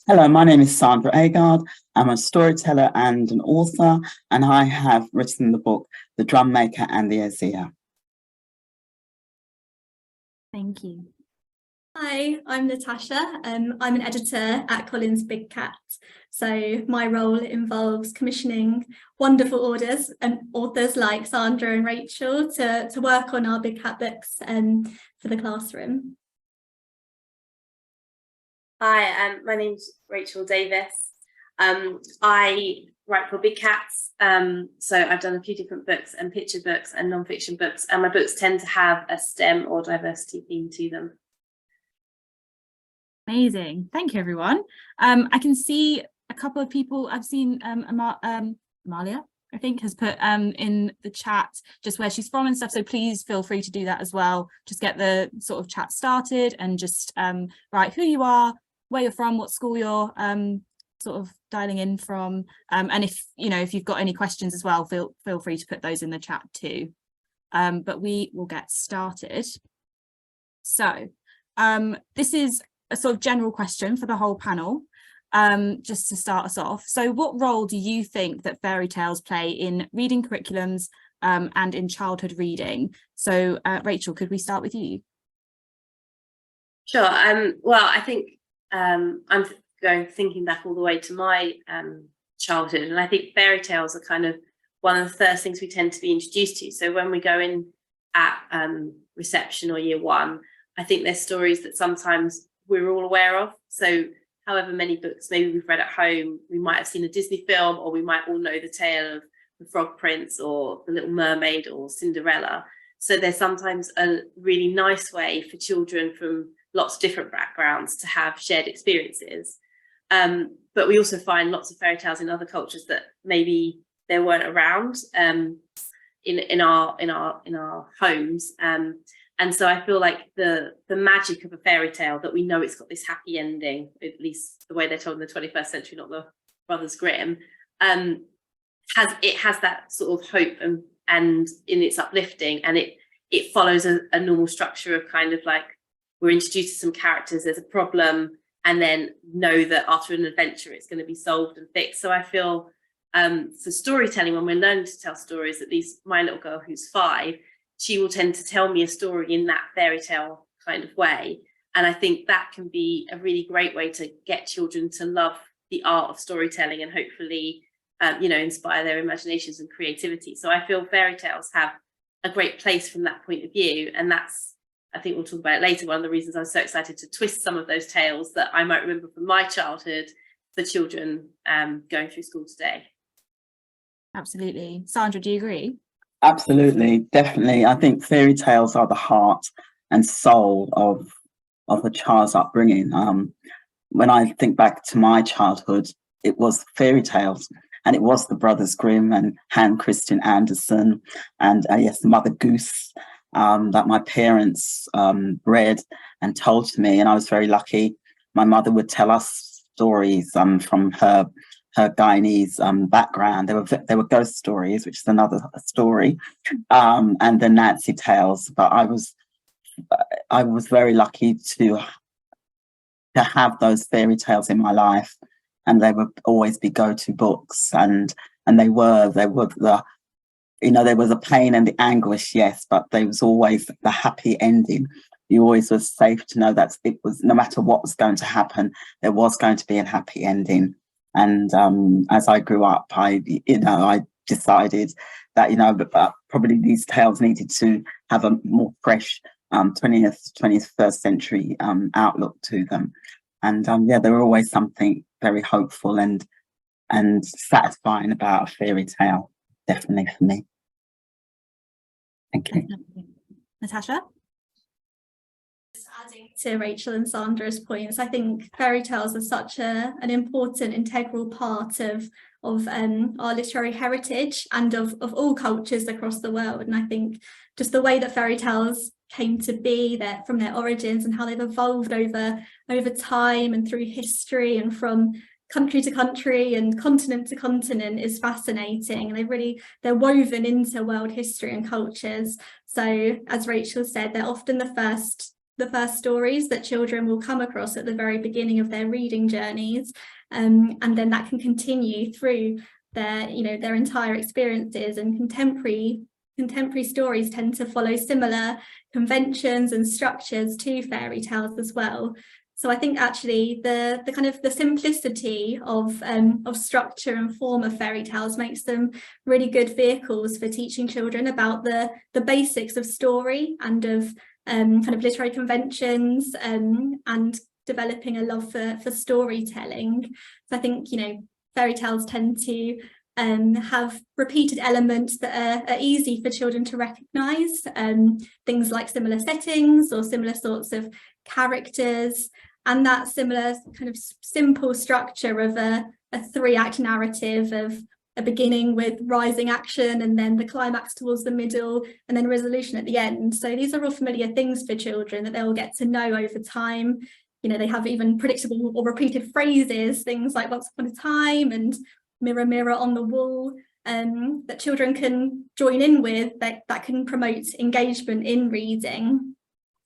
Hello, my name is Sandra Agard. I'm a storyteller and an author, and I have written the book, The Drum Maker and the Aziza. Thank you. Hi, I'm Natasha. I'm an editor at Collins Big Cat. So my role involves commissioning wonderful authors like Sandra and Rachael to work on our Big Cat books for the classroom. Hi, my name's Rachel Davis. I write for Big Cats, so I've done a few different books and picture books and non-fiction books, and my books tend to have a STEM or diversity theme to them. Amazing. Thank you, everyone. I can see a couple of people. I've seen Amalia, I think, has put in the chat just where she's from and stuff, so please feel free to do that as well. Just get the sort of chat started and just write who you are, where you're from, what school you're sort of dialing in from, and if you've got any questions as well, feel free to put those in the chat too. But we will get started. So this is a sort of general question for the whole panel, just to start us off. So what role do you think that fairy tales play in reading curriculums and in childhood reading? So Rachel, could we start with you? Sure. Well, I think I'm thinking back all the way to my childhood, and I think fairy tales are kind of one of the first things we tend to be introduced to. So when we go in at reception or year one, I think there's stories that sometimes we're all aware of. So however many books maybe we've read at home, we might have seen a Disney film, or we might all know the tale of the Frog Prince or the Little Mermaid or Cinderella. So there's sometimes a really nice way for children from lots of different backgrounds to have shared experiences. But we also find lots of fairy tales in other cultures that maybe they weren't around in our homes. And so I feel like the magic of a fairy tale, that we know it's got this happy ending, at least the way they're told in the 21st century, not the Brothers Grimm, has that sort of hope and in its uplifting, and it follows a normal structure of kind of like, we're introduced to some characters, there's a problem, and then know that after an adventure it's going to be solved and fixed. So I feel for storytelling, when we're learning to tell stories, at least my little girl who's 5, she will tend to tell me a story in that fairy tale kind of way. And I think that can be a really great way to get children to love the art of storytelling and hopefully, inspire their imaginations and creativity. So I feel fairy tales have a great place from that point of view. And that's, I think we'll talk about it later, one of the reasons I'm so excited to twist some of those tales that I might remember from my childhood for children going through school today. Absolutely. Sandra, do you agree? Absolutely, definitely. I think fairy tales are the heart and soul of a child's upbringing. When I think back to my childhood, it was fairy tales, and it was the Brothers Grimm and Hans Christian Andersen, and yes, Mother Goose that my parents read and told to me. And I was very lucky. My mother would tell us stories from her Guyanese background. There were ghost stories, which is another story, and the Nancy tales. But I was very lucky to have those fairy tales in my life, and they would always be go-to books. And they were there was a pain and the anguish, yes, but there was always the happy ending. You always was safe to know that it was, no matter what was going to happen, there was going to be a happy ending. And as I grew up, I decided that probably these tales needed to have a more fresh 21st century outlook to them. And there were always something very hopeful and satisfying about a fairy tale, definitely for me. Thank you. Natasha? Adding to Rachel and Sandra's points, I think fairy tales are such an important integral part of our literary heritage and of all cultures across the world. And I think just the way that fairy tales came to be, that from their origins and how they've evolved over time and through history and from country to country and continent to continent is fascinating. They're woven into world history and cultures. So as Rachel said, they're often the first the first stories that children will come across at the very beginning of their reading journeys, and then that can continue through their, you know, their entire experiences. And contemporary stories tend to follow similar conventions and structures to fairy tales as well. So I think actually the kind of the simplicity of structure and form of fairy tales makes them really good vehicles for teaching children about the basics of story and of kind of literary conventions, and developing a love for storytelling. So I think, you know, fairy tales tend to have repeated elements that are easy for children to recognise, things like similar settings or similar sorts of characters, and that similar kind of simple structure of a 3-act narrative of a beginning with rising action and then the climax towards the middle and then resolution at the end. So these are all familiar things for children that they will get to know over time. You know, they have even predictable or repeated phrases, things like once upon a time and mirror, mirror on the wall, that children can join in with, that can promote engagement in reading.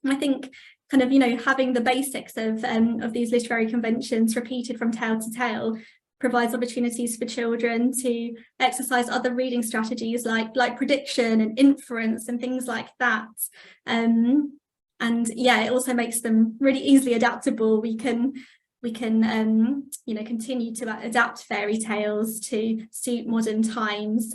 And I think kind of, you know, having the basics of these literary conventions repeated from tale to tale provides opportunities for children to exercise other reading strategies like prediction and inference and things like that. And yeah, it also makes them really easily adaptable. We can you know, continue to adapt fairy tales to suit modern times,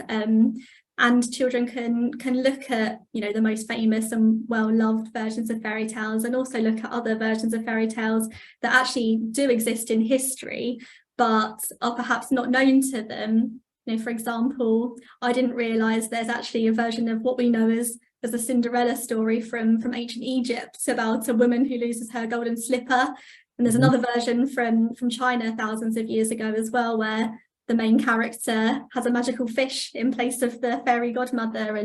and children can look at, you know, the most famous and well-loved versions of fairy tales, and also look at other versions of fairy tales that actually do exist in history but are perhaps not known to them. You know, for example, I didn't realise there's actually a version of what we know as a Cinderella story from ancient Egypt, about a woman who loses her golden slipper. And there's another version from China thousands of years ago as well, where the main character has a magical fish in place of the fairy godmother,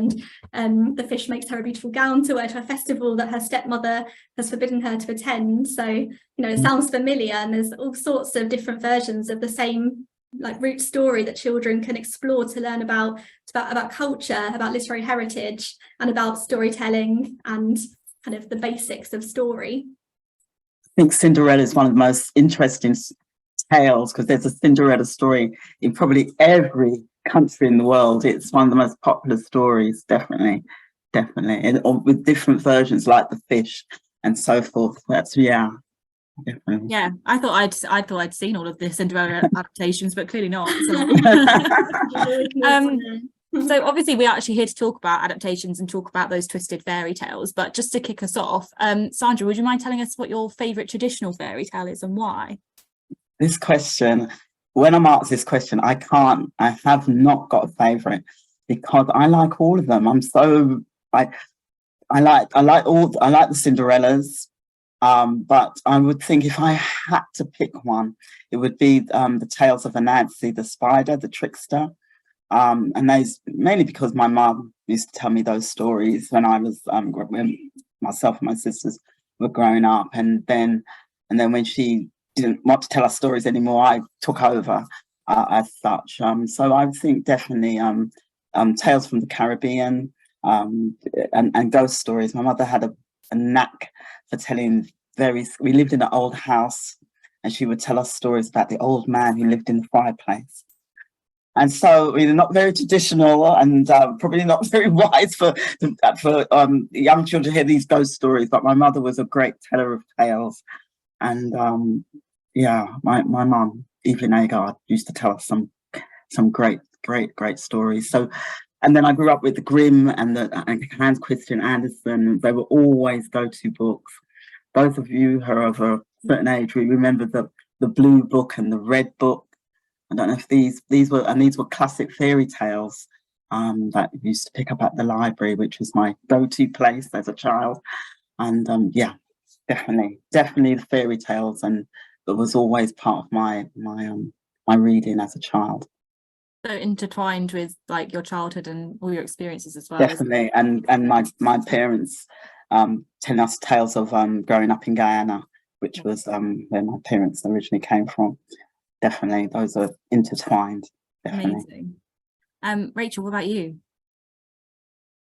and the fish makes her a beautiful gown to wear to a festival that her stepmother has forbidden her to attend. So, you know, it sounds familiar, and there's all sorts of different versions of the same like root story that children can explore to learn about culture, about literary heritage, and about storytelling and kind of the basics of story. I think Cinderella is one of the most interesting tales, because there's a Cinderella story in probably every country in the world. It's one of the most popular stories, definitely, and with different versions like the fish and so forth. That's definitely. Yeah, I thought I'd seen all of the Cinderella adaptations, but clearly not. So obviously we're actually here to talk about adaptations and talk about those twisted fairy tales, but just to kick us off, Sandra, would you mind telling us what your favourite traditional fairy tale is and why? This question, when I'm asked this question, I have not got a favourite, because I like all of them. I like the Cinderellas, but I would think if I had to pick one, it would be the Tales of Anansi, the spider, the trickster. And those, mainly because my mum used to tell me those stories when I was when myself and my sisters were growing up, and then when she didn't want to tell us stories anymore, I took over as such. So I would think definitely Tales from the Caribbean, and ghost stories. My mother had a knack for telling we lived in an old house, and she would tell us stories about the old man who lived in the fireplace. And so we're not very traditional, and probably not very wise for young children to hear these ghost stories. But my mother was a great teller of tales, and my mum, Evelyn Agard, used to tell us some great stories. So, and then I grew up with the Grimm and Hans Christian Andersen. They were always go-to books. Those of you who are of a certain age, we remember the blue book and the red book. I don't know if these were classic fairy tales that I used to pick up at the library, which was my go-to place as a child. And definitely the fairy tales, and it was always part of my reading as a child. So intertwined with like your childhood and all your experiences as well. Definitely, and my parents telling us tales of growing up in Guyana, which was where my parents originally came from. Definitely, those are intertwined. Definitely. Amazing. Rachel, what about you?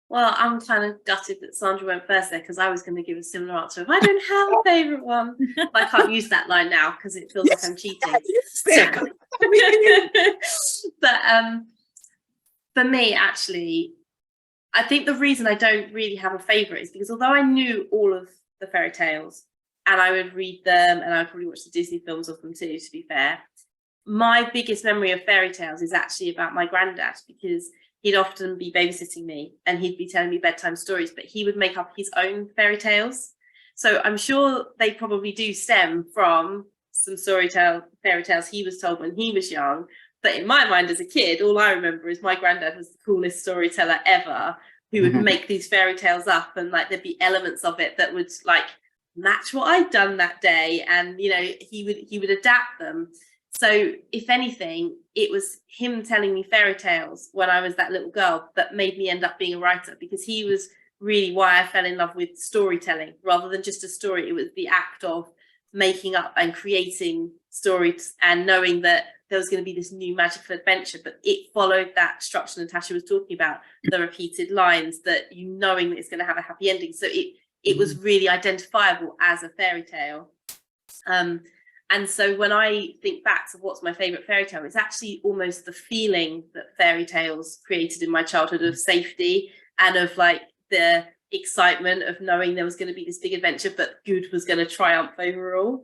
Well, I'm kind of gutted that Sandra went first there, because I was going to give a similar answer of I don't have a favourite one, but I can't use that line now because it feels like I'm cheating. But for me, actually, I think the reason I don't really have a favourite is because although I knew all of the fairy tales and I would read them and I would probably watch the Disney films of them too, to be fair, my biggest memory of fairy tales is actually about my granddad, because he'd often be babysitting me and he'd be telling me bedtime stories, but he would make up his own fairy tales. So I'm sure they probably do stem from some fairy tales he was told when he was young. But in my mind as a kid, all I remember is my granddad was the coolest storyteller ever, who would make these fairy tales up, and like there'd be elements of it that would like match what I'd done that day, and you know, he would adapt them. So if anything, it was him telling me fairy tales when I was that little girl that made me end up being a writer, because he was really why I fell in love with storytelling rather than just a story. It was the act of making up and creating stories and knowing that there was going to be this new magical adventure, but it followed that structure Natasha was talking about, the repeated lines, that you knowing that it's going to have a happy ending. So it was really identifiable as a fairy tale. And so when I think back to what's my favourite fairy tale, it's actually almost the feeling that fairy tales created in my childhood of safety and of like the excitement of knowing there was going to be this big adventure, but good was going to triumph overall.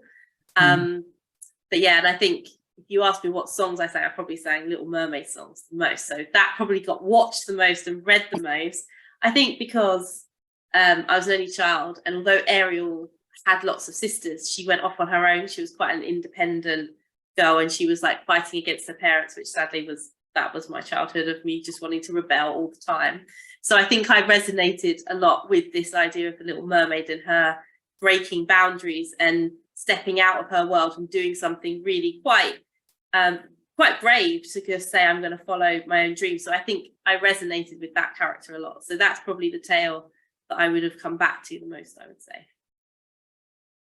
But yeah, and I think if you ask me what songs I sang, I probably sang Little Mermaid songs the most. So that probably got watched the most and read the most. I think because I was an only child, and although Ariel had lots of sisters, she went off on her own. She was quite an independent girl, and she was like fighting against her parents, which sadly was my childhood of me just wanting to rebel all the time. So I think I resonated a lot with this idea of the Little Mermaid and her breaking boundaries and stepping out of her world and doing something really quite brave to just say, I'm going to follow my own dreams. So I think I resonated with that character a lot. So that's probably the tale that I would have come back to the most, I would say.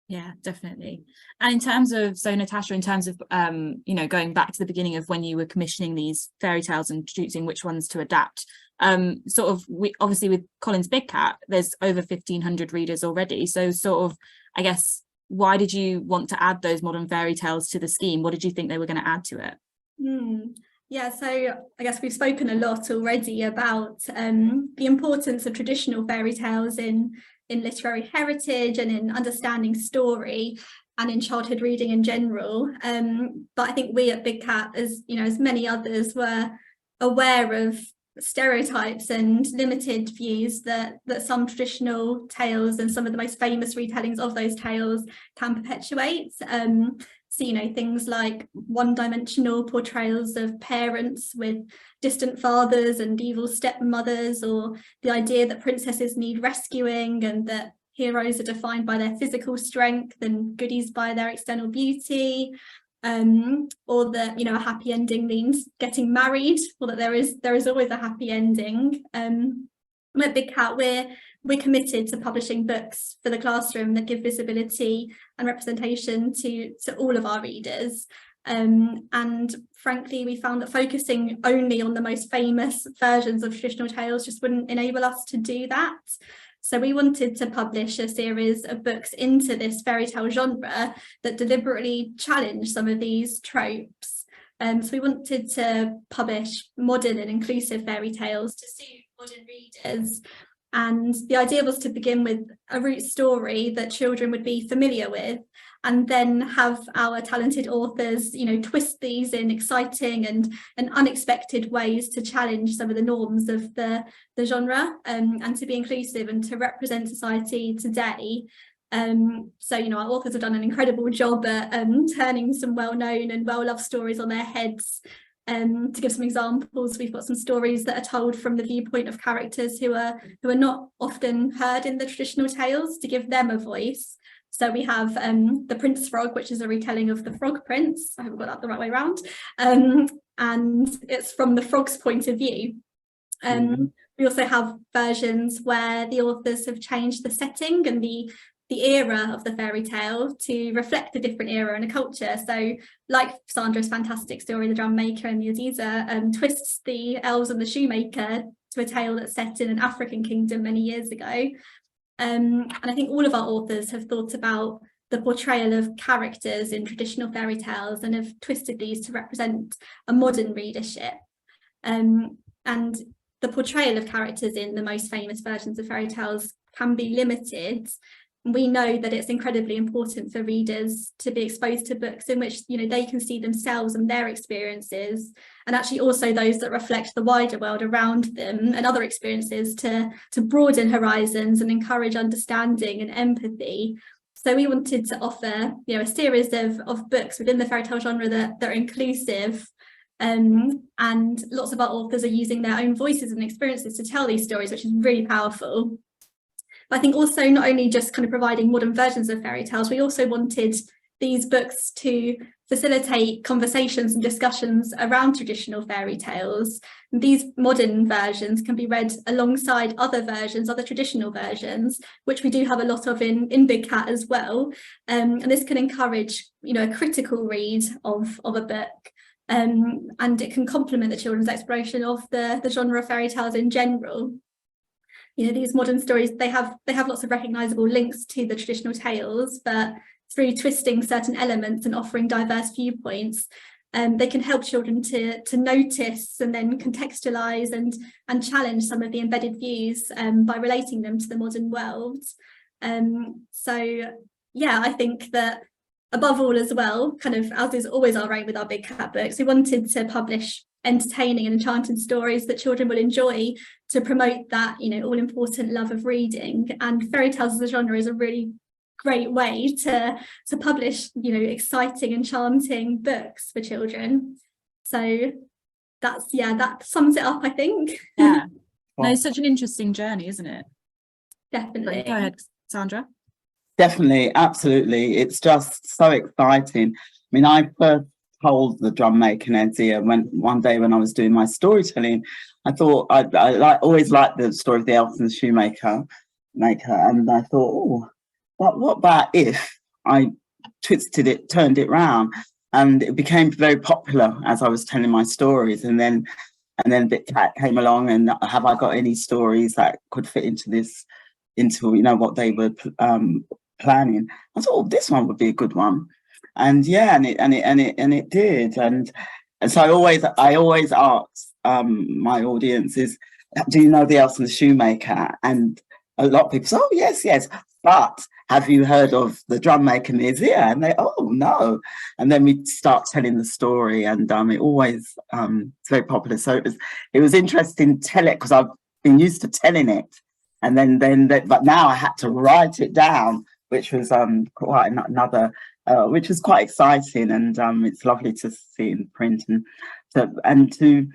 Yeah, definitely. And in terms of, so Natasha, in terms of, you know, going back to the beginning of when you were commissioning these fairy tales and choosing which ones to adapt, sort of, obviously with Colin's Big Cat, there's over 1,500 readers already. So sort of, I guess, why did you want to add those modern fairy tales to the scheme? What did you think they were going to add to it? Yeah, so I guess we've spoken a lot already about the importance of traditional fairy tales in literary heritage and in understanding story and in childhood reading in general. But I think we at Big Cat, as you know, as many others, were aware of stereotypes and limited views that some traditional tales and some of the most famous retellings of those tales can perpetuate. So, you know, things like one-dimensional portrayals of parents with distant fathers and evil stepmothers, or the idea that princesses need rescuing and that heroes are defined by their physical strength and goodies by their external beauty, or that, you know, a happy ending means getting married, or that there is always a happy ending. At Big Cat, we're committed to publishing books for the classroom that give visibility and representation to all of our readers. And frankly, we found that focusing only on the most famous versions of traditional tales just wouldn't enable us to do that. So we wanted to publish a series of books into this fairy tale genre that deliberately challenge some of these tropes. So we wanted to publish modern and inclusive fairy tales to suit modern readers. And the idea was to begin with a root story that children would be familiar with, and then have our talented authors, you know, twist these in exciting and unexpected ways to challenge some of the norms of the genre, and to be inclusive and to represent society today. So, you know, our authors have done an incredible job at turning some well-known and well-loved stories on their heads. To give some examples, we've got some stories that are told from the viewpoint of characters who are not often heard in the traditional tales, to give them a voice. So we have the Prince Frog, which is a retelling of the Frog Prince. I haven't got that the right way around. And it's from the frog's point of view. We also have versions where the authors have changed the setting and the the era of the fairy tale to reflect a different era and a culture. So like Sandra's fantastic story, The Drum Maker and the Aziza, twists the elves and the shoemaker to a tale that's set in an African kingdom many years ago. And I think all of our authors have thought about the portrayal of characters in traditional fairy tales and have twisted these to represent a modern readership. And the portrayal of characters in the most famous versions of fairy tales can be limited. We know that it's incredibly important for readers to be exposed to books in which, you know, they can see themselves and their experiences, and actually also those that reflect the wider world around them and other experiences, to broaden horizons and encourage understanding and empathy. So we wanted to offer, you know, a series of books within the fairy tale genre that are inclusive, and lots of our authors are using their own voices and experiences to tell these stories, which is really powerful. But I think also not only just kind of providing modern versions of fairy tales, we also wanted these books to facilitate conversations and discussions around traditional fairy tales. These modern versions can be read alongside other versions, other traditional versions, which we do have a lot of in Big Cat as well. And this can encourage, you know, a critical read of a book. And it can complement the children's exploration of the genre of fairy tales in general. You know, these modern stories, they have lots of recognizable links to the traditional tales, but through twisting certain elements and offering diverse viewpoints, they can help children to notice and then contextualize and challenge some of the embedded views by relating them to the modern world. So yeah, I think that above all as well, kind of as is always our aim with our Big Cat books, we wanted to publish entertaining and enchanting stories that children will enjoy, to promote that, you know, all important love of reading. And fairy tales as a genre is a really great way to publish, you know, exciting, enchanting books for children. So that sums it up, I think. Yeah. No, it's such an interesting journey, isn't it? Definitely. Go ahead, Sandra. Definitely, absolutely. It's just so exciting. I mean, I first told The Drum Maker and Aziza one day when I was doing my storytelling. I thought I always liked the story of the elf and the shoemaker, and I thought, oh, what about if I twisted it, turned it round, and it became very popular as I was telling my stories, and then Big Cat came along, and have I got any stories that could fit into you know, what they were planning? I thought, oh, this one would be a good one. And yeah, and it did, and so I always ask my audience is, do you know the Elf and the Shoemaker? And a lot of people say, oh yes, but have you heard of the Drum Maker and the Aziza? And they, oh no, and then we start telling the story, and it always it's very popular. So it was interesting to tell it, because I've been used to telling it, and but now I had to write it down, which was quite another. Which was quite exciting, and it's lovely to see in print, and to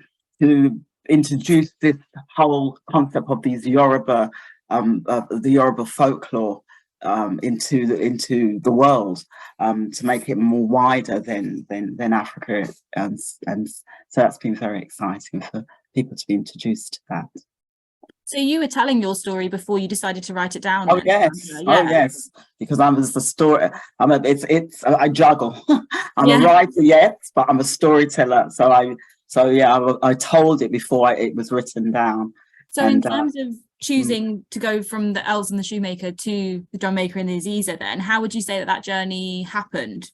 introduce this whole concept of these Yoruba, the Yoruba folklore into the world, to make it more wider than Africa, and so that's been very exciting for people to be introduced to that. So you were telling your story before you decided to write it down? Oh yes, yeah. Oh yes, because I was the story. I juggle. I'm a writer, yes, but I'm a storyteller. So I told it before it was written down. So in terms of choosing to go from the Elves and the Shoemaker to the Drum Maker and the Aziza, then how would you say that journey happened?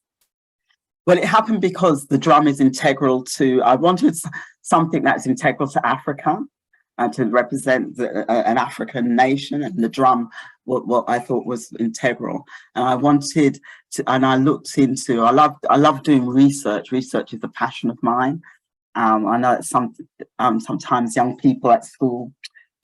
Well, it happened because the drum is integral to. I wanted something that's integral to Africa, to represent an African nation, and the drum, what I thought was integral. And I wanted to, and I looked into, I love doing research. Research is a passion of mine. I know that sometimes young people at school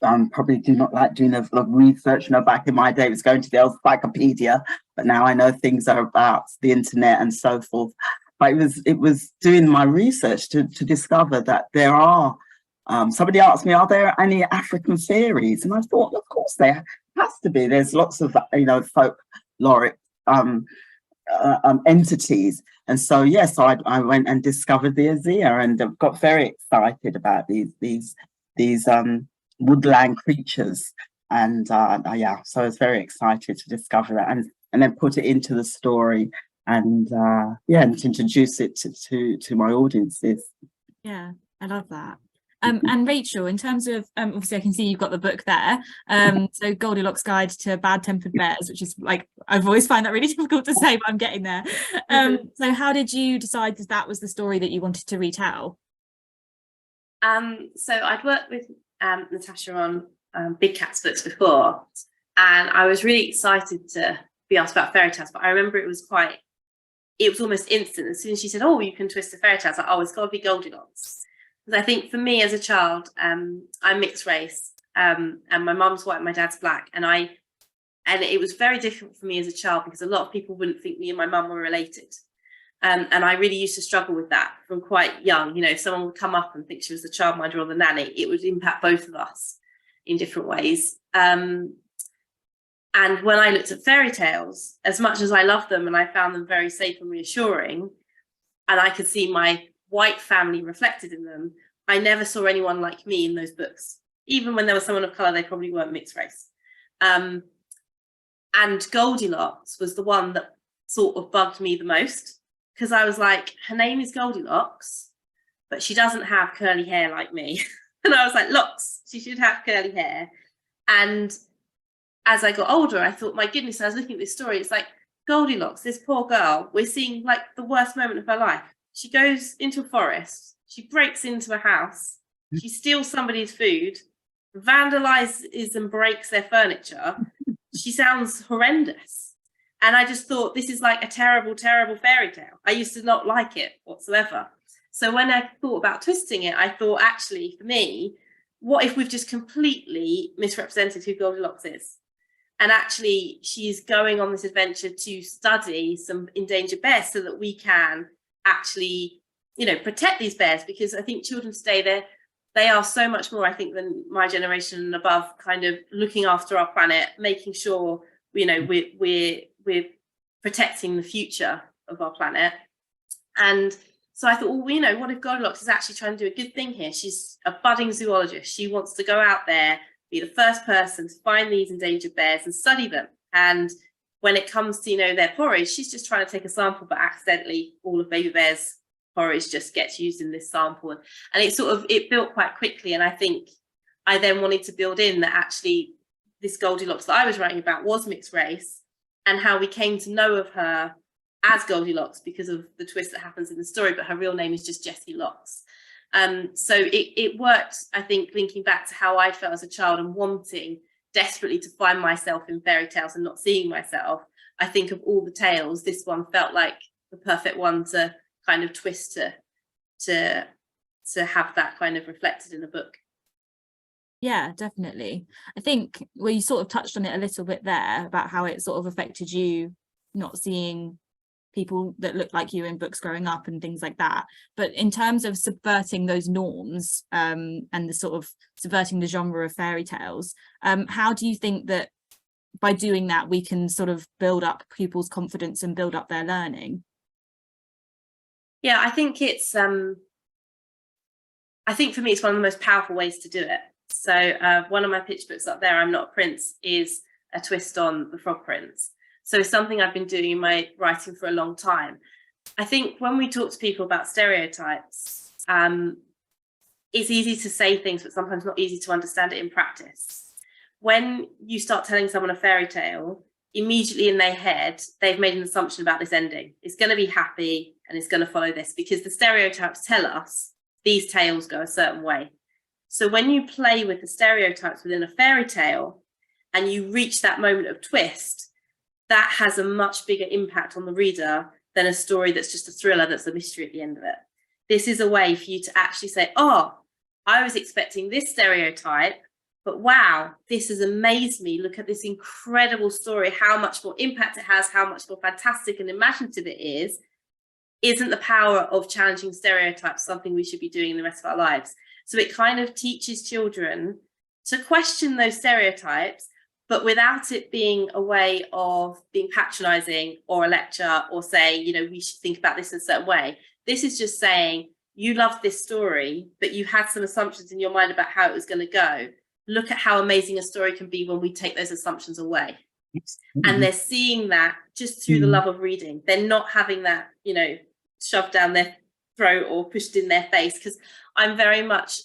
probably do not like doing a lot of research. You know, back in my day, it was going to the old encyclopedia, but now I know things are about the internet and so forth. But it was doing my research to discover that there are. Somebody asked me, are there any African fairies? And I thought, of course there has to be. There's lots of, you know, folkloric entities. And so, yes, I went and discovered the Aziza, and got very excited about these woodland creatures. And yeah, so I was very excited to discover that and then put it into the story and yeah, and to introduce it to my audiences. Yeah, I love that. And Rachel, in terms of obviously I can see you've got the book there. So Goldilocks Guide to Bad-Tempered Bears, which is like, I've always found that really difficult to say, but I'm getting there. So how did you decide that was the story that you wanted to retell? So I'd worked with Natasha on Big Cat's books before, and I was really excited to be asked about fairy tales, but I remember it was almost instant. As soon as she said, oh, you can twist a fairy tale, I was like, oh, it's got to be Goldilocks. Because I think for me as a child, I'm mixed race, and my mum's white and my dad's black, and it was very difficult for me as a child because a lot of people wouldn't think me and my mum were related. And I really used to struggle with that from quite young. You know, if someone would come up and think she was the childminder or the nanny, it would impact both of us in different ways. And when I looked at fairy tales, as much as I loved them and I found them very safe and reassuring, and I could see my white family reflected in them, I never saw anyone like me in those books. Even when there was someone of colour, they probably weren't mixed race. And Goldilocks was the one that sort of bugged me the most, because I was like, her name is Goldilocks, but she doesn't have curly hair like me. And I was like, locks, she should have curly hair. And as I got older, I thought, my goodness, I was looking at this story, it's like, Goldilocks, this poor girl, we're seeing like the worst moment of her life. She goes into a forest, she breaks into a house, she steals somebody's food, vandalizes and breaks their furniture. She sounds horrendous. And I just thought, this is like a terrible, terrible fairy tale. I used to not like it whatsoever. So when I thought about twisting it, I thought, actually, for me, what if we've just completely misrepresented who Goldilocks is? And actually, she's going on this adventure to study some endangered bears so that we can actually, you know, protect these bears, because I think children today, they are so much more, I think, than my generation and above, kind of looking after our planet, making sure, you know, we're protecting the future of our planet. And so I thought, well, you know, what if Goldilocks is actually trying to do a good thing here? She's a budding zoologist. She wants to go out there, be the first person to find these endangered bears and study them. And when it comes to, you know, their porridge, she's just trying to take a sample, but accidentally all of baby bear's porridge just gets used in this sample. And it built quite quickly. And I think I then wanted to build in that actually this Goldilocks that I was writing about was mixed race, and how we came to know of her as Goldilocks because of the twist that happens in the story, but her real name is just Jessie Locks. So it worked, I think, linking back to how I felt as a child and wanting desperately to find myself in fairy tales and not seeing myself. I think of all the tales, this one felt like the perfect one to kind of twist to have that kind of reflected in a book. Yeah, definitely. I think, well, you sort of touched on it a little bit there about how it sort of affected you not seeing people that look like you in books growing up and things like that. But in terms of subverting those norms and the sort of subverting the genre of fairy tales, how do you think that by doing that we can sort of build up pupils' confidence and build up their learning? Yeah, I think it's I think for me it's one of the most powerful ways to do it. So one of my pitch books up there, I'm Not a Prince, is a twist on the Frog Prince. So something I've been doing in my writing for a long time. I think when we talk to people about stereotypes, it's easy to say things, but sometimes not easy to understand it in practice. When you start telling someone a fairy tale, immediately in their head, they've made an assumption about this ending. It's going to be happy and it's going to follow this, because the stereotypes tell us these tales go a certain way. So when you play with the stereotypes within a fairy tale and you reach that moment of twist, that has a much bigger impact on the reader than a story that's just a thriller that's a mystery at the end of it. This is a way for you to actually say, oh, I was expecting this stereotype, but wow, this has amazed me. Look at this incredible story, how much more impact it has, how much more fantastic and imaginative it is. Isn't the power of challenging stereotypes something we should be doing in the rest of our lives? So it kind of teaches children to question those stereotypes, but without it being a way of being patronizing or a lecture or saying, you know, we should think about this in a certain way. This is just saying, you loved this story, but you had some assumptions in your mind about how it was going to go. look at how amazing a story can be when we take those assumptions away. And they're seeing that just through the love of reading. They're not having that, you know, shoved down their throat or pushed in their face. Because I'm very much,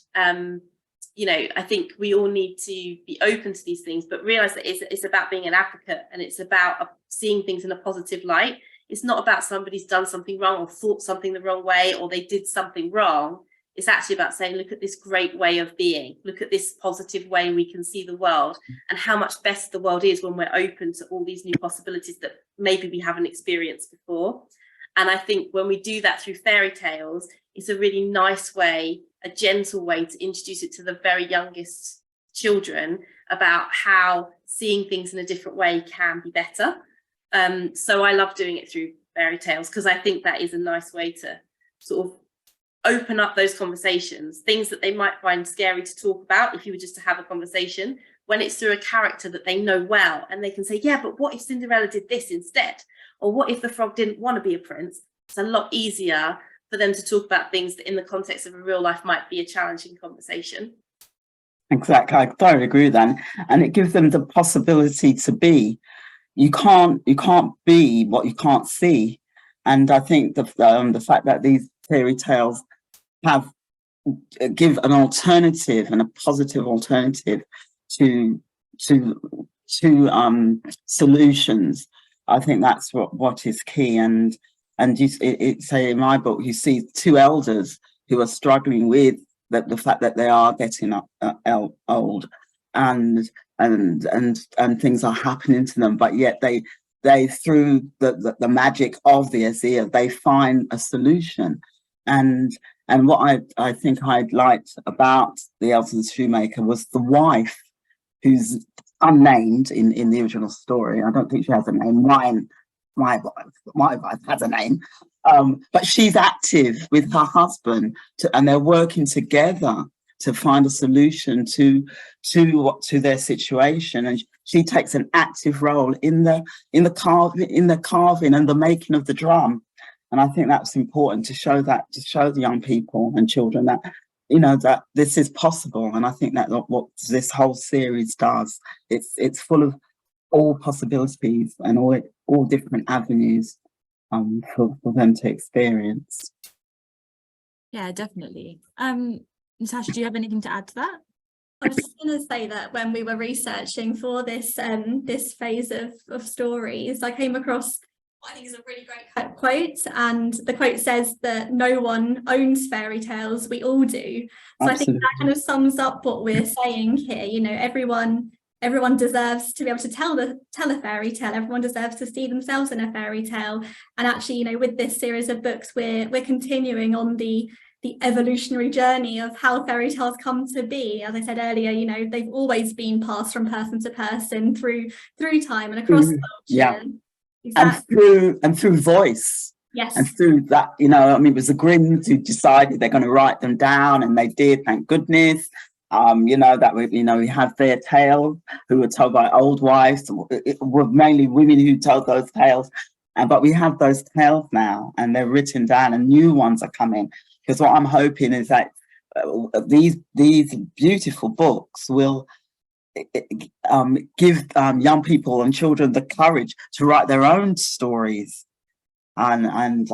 you know, I think we all need to be open to these things, but realize that it's about being an advocate, and it's about seeing things in a positive light. It's not about somebody's done something wrong or thought something the wrong way, or they did something wrong. It's actually about saying, look at this great way of being, look at this positive way we can see the world, and how much better the world is when we're open to all these new possibilities that maybe we haven't experienced before. And I think when we do that through fairy tales, it's a really nice way, a gentle way to introduce it to the very youngest children about how seeing things in a different way can be better. So I love doing it through fairy tales, because I think that is a nice way to sort of open up those conversations, things that they might find scary to talk about if you were just to have a conversation, when it's through a character that they know well, and they can say, yeah, but what if Cinderella did this instead? Or what if the frog didn't want to be a prince? It's a lot easier for them to talk about things that in the context of a real life might be a challenging conversation. Exactly, I totally agree with that. And it gives them the possibility to be. You can't be what you can't see. And I think the fact that these fairy tales give an alternative, and a positive alternative to solutions, I think that's what is key. And it say in my book, you see two elders who are struggling with the fact that they are getting old, and things are happening to them, but yet they through the magic of the Azia, they find a solution. And what I think I liked about the Elves and the Shoemaker was the wife, who's unnamed in the original story. I don't think she has a name. My wife has a name, but she's active with her husband, and they're working together to find a solution to their situation. And she takes an active role in the carving and the making of the drum. And I think that's important to show the young people and children that, you know, that this is possible. And I think that what this whole series does, it's full of all possibilities and all different avenues for them to experience. Yeah, definitely. Natasha, do you have anything to add to that? I was just going to say that when we were researching for this this phase of stories, I came across what I think is a really great quote, and the quote says that no one owns fairy tales, we all do. So Absolutely. I think that kind of sums up what we're saying here. You know, everyone deserves to be able to tell a fairy tale. Everyone deserves to see themselves in a fairy tale. And actually, you know, with this series of books, we're continuing on the evolutionary journey of how fairy tales come to be. As I said earlier, you know, they've always been passed from person to person through time and across culture. Yeah. Exactly. And through voice. Yes. And through that, you know, I mean, it was the Grimms who decided they're going to write them down, and they did, thank goodness. You know, that we had their tales who were told by old wives. It were mainly women who told those tales. But we have those tales now, and they're written down, and new ones are coming. Because what I'm hoping is that these beautiful books will give young people and children the courage to write their own stories, and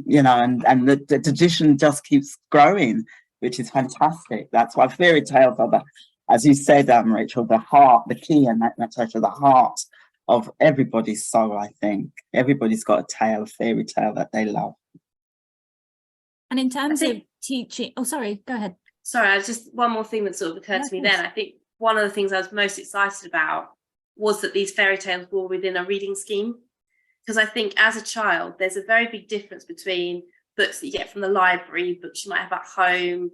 you know, and the tradition just keeps growing, which is fantastic. That's why fairy tales are as you said, Rachel, the heart, the key, and Natasha, the heart of everybody's soul. I think everybody's got a fairy tale that they love. And in terms of teaching, oh, sorry, go ahead. Sorry, I just one more thing that sort of occurred to me then. I think one of the things I was most excited about was that these fairy tales were within a reading scheme. Because I think as a child, there's a very big difference between books that you get from the library, books you might have at home,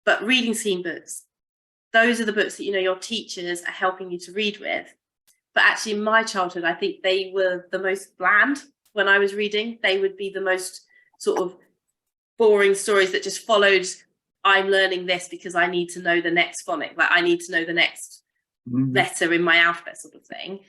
but reading scheme books, those are the books that, you know, your teachers are helping you to read with. But actually in my childhood, I think they were the most bland when I was reading. They would be the most sort of boring stories that just followed, I'm learning this because I need to know the next phonic, like I need to know the next letter in my alphabet sort of thing.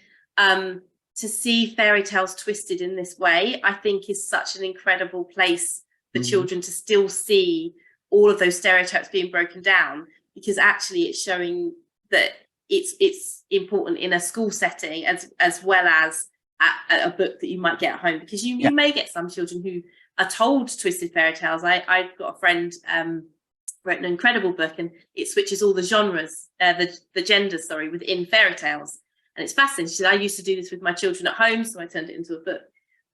To see fairy tales twisted in this way, I think is such an incredible place for children to still see all of those stereotypes being broken down, because actually it's showing that it's important in a school setting as well as a book that you might get at home, because you may get some children who are told twisted fairy tales. I've got a friend wrote an incredible book, and it switches all the genres, the genders, within fairy tales, and it's fascinating. She said, I used to do this with my children at home, so I turned it into a book.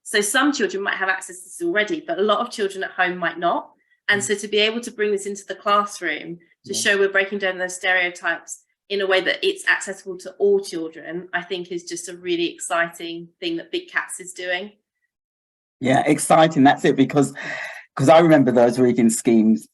So some children might have access to this already, but a lot of children at home might not. And so to be able to bring this into the classroom to show we're breaking down those stereotypes in a way that it's accessible to all children, I think is just a really exciting thing that Big Cats is doing. Yeah, exciting. That's it, because I remember those reading schemes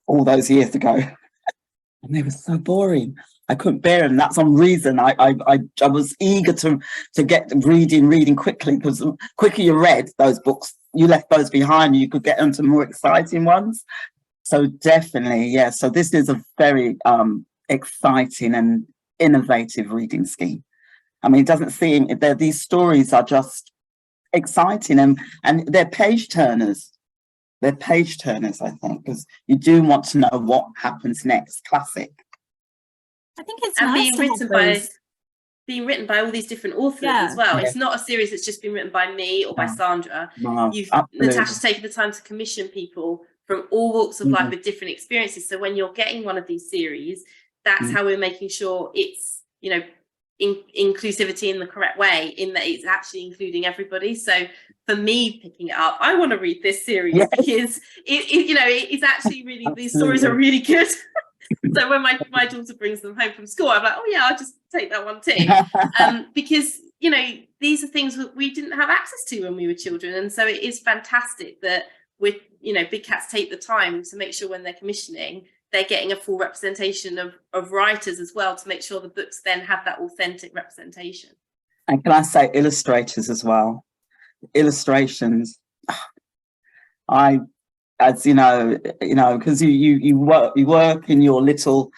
all those years ago, and they were so boring. I couldn't bear them. That's one reason I was eager to get reading quickly, because the quicker you read those books, you left those behind, you could get into more exciting ones. So definitely, yeah. So this is a very exciting and innovative reading scheme. I mean, it doesn't seem, these stories are just exciting, and they're page turners. They're page turners, I think, because you do want to know what happens next. Classic. I think it's and nice being written by all these different authors as well. It's not a series that's just been written by me or by Sandra. Natasha's taken the time to commission people from all walks of life with different experiences. So when you're getting one of these series, that's how we're making sure it's, inclusivity in the correct way, in that it's actually including everybody. So for me picking it up, I want to read this series because it's actually really, these stories are really good. So when my daughter brings them home from school, I'm like, oh yeah, I'll just take that one too. Because, these are things that we didn't have access to when we were children. And so it is fantastic that Big Cats take the time to make sure when they're commissioning, they're getting a full representation of writers as well, to make sure the books then have that authentic representation. And can I say illustrators as well? Illustrations. As you know, because you work in your little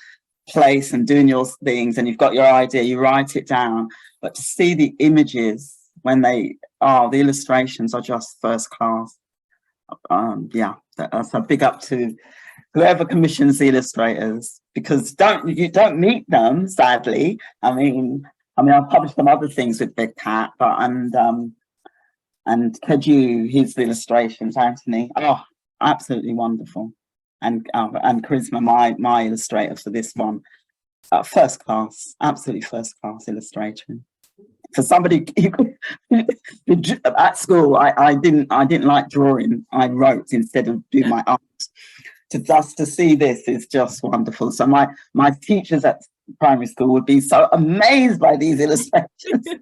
place and doing your things, and you've got your idea, you write it down, but to see the images when the illustrations are just first class. So big up to whoever commissions the illustrators, because you don't meet them, sadly. I mean I've published some other things with Big Cat, but and Keju, his illustrations, Anthony, absolutely wonderful, and Charisma, my illustrator for this one, first class, absolutely first class illustration. For somebody at school, I didn't like drawing. I wrote instead of doing my art. To see this is just wonderful. So my teachers at primary school would be so amazed by these illustrations.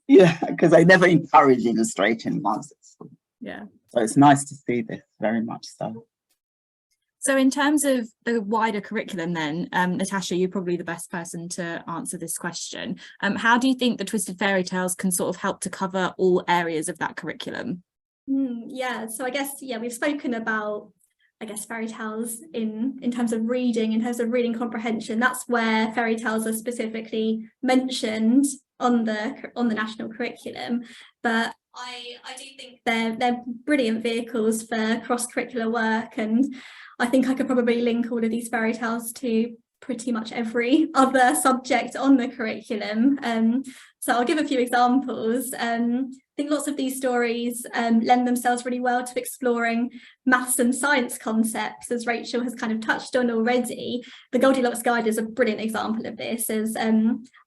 Because they never encourage illustration once at school. So it's nice to see this, very much so. So in terms of the wider curriculum then, Natasha, you're probably the best person to answer this question. How do you think the Twisted Fairy Tales can sort of help to cover all areas of that curriculum? So I guess, we've spoken about, fairy tales in terms of reading, in terms of reading comprehension. That's where fairy tales are specifically mentioned on the national curriculum. But I do think they're brilliant vehicles for cross-curricular work, and I think I could probably link all of these fairy tales to pretty much every other subject on the curriculum. So I'll give a few examples. I think lots of these stories lend themselves really well to exploring maths and science concepts, as Rachel has kind of touched on already. The Goldilocks Guide is a brilliant example of this, as I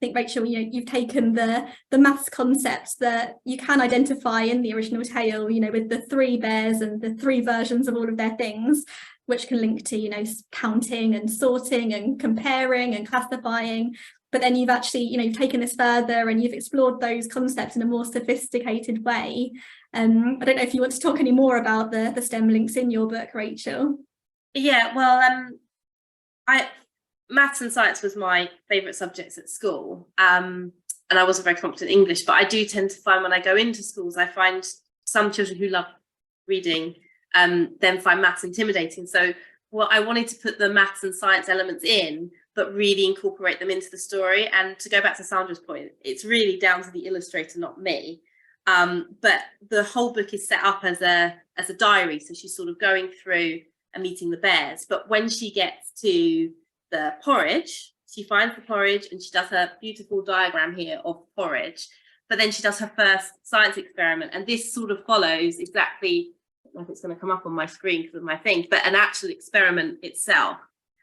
think, Rachel, you've taken the maths concepts that you can identify in the original tale, with the 3 bears and the 3 versions of all of their things, which can link to, counting and sorting and comparing and classifying. But then you've actually, you've taken this further and you've explored those concepts in a more sophisticated way. I don't know if you want to talk any more about the STEM links in your book, Rachel. Yeah, well, maths and science was my favourite subjects at school. And I wasn't very competent in English, but I do tend to find when I go into schools, I find some children who love reading then find maths intimidating. So I wanted to put the maths and science elements in, but really incorporate them into the story. And to go back to Sandra's point, it's really down to the illustrator, not me. But the whole book is set up as a diary. So she's sort of going through and meeting the bears. But when she gets to the porridge, she finds the porridge and she does her beautiful diagram here of porridge, but then she does her first science experiment, and this sort of follows exactly, I don't know if it's going to come up on my screen because of my thing, but an actual experiment itself.